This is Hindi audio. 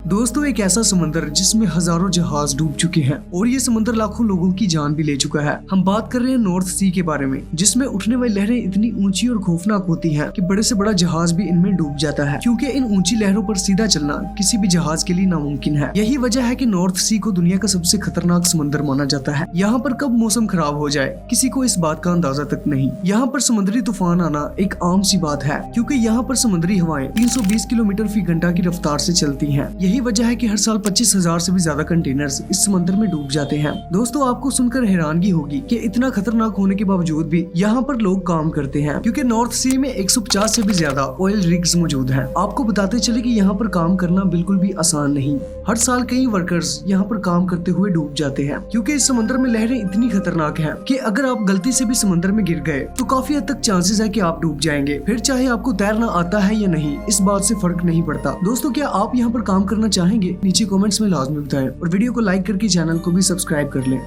दोस्तों एक ऐसा समंदर जिसमें हजारों जहाज डूब चुके हैं और ये समंदर लाखों लोगों की जान भी ले चुका है। हम बात कर रहे हैं नॉर्थ सी के बारे में, जिसमें उठने वाली लहरें इतनी ऊंची और खौफनाक होती हैं कि बड़े से बड़ा जहाज भी इनमें डूब जाता है, क्योंकि इन ऊंची लहरों पर सीधा चलना किसी भी जहाज के लिए नामुमकिन है। यही वजह है कि नॉर्थ सी को दुनिया का सबसे खतरनाक समंदर माना जाता है। यहाँ पर कब मौसम खराब हो जाए किसी को इस बात का अंदाजा तक नहीं। यहाँ पर समुद्री तूफान आना एक आम सी बात है, क्योंकि यहाँ पर समुद्री हवाएं 320 किलोमीटर फी घंटा की रफ्तार से चलती हैं। यही वजह है कि हर साल 25,000 से भी ज्यादा कंटेनर्स इस समंदर में डूब जाते हैं। दोस्तों आपको सुनकर हैरानगी होगी कि इतना खतरनाक होने के बावजूद भी यहाँ पर लोग काम करते हैं, क्योंकि नॉर्थ सी में 150 से भी ज्यादा ऑयल रिग्स मौजूद हैं। आपको बताते चले कि यहाँ पर काम करना बिल्कुल भी आसान नहीं। हर साल कई वर्कर्स यहाँ पर काम करते हुए डूब जाते हैं, क्योंकि इस समंदर में लहरें इतनी खतरनाक हैं कि अगर आप गलती से भी समंदर में गिर गए तो काफी हद तक चांसेस है कि आप डूब जाएंगे। फिर चाहे आपको तैरना आता है या नहीं, इस बात से फर्क नहीं पड़ता। दोस्तों क्या आप यहाँ पर काम करना चाहेंगे? नीचे कमेंट्स में लाजमी बताएं और वीडियो को लाइक करके चैनल को भी सब्सक्राइब कर लें।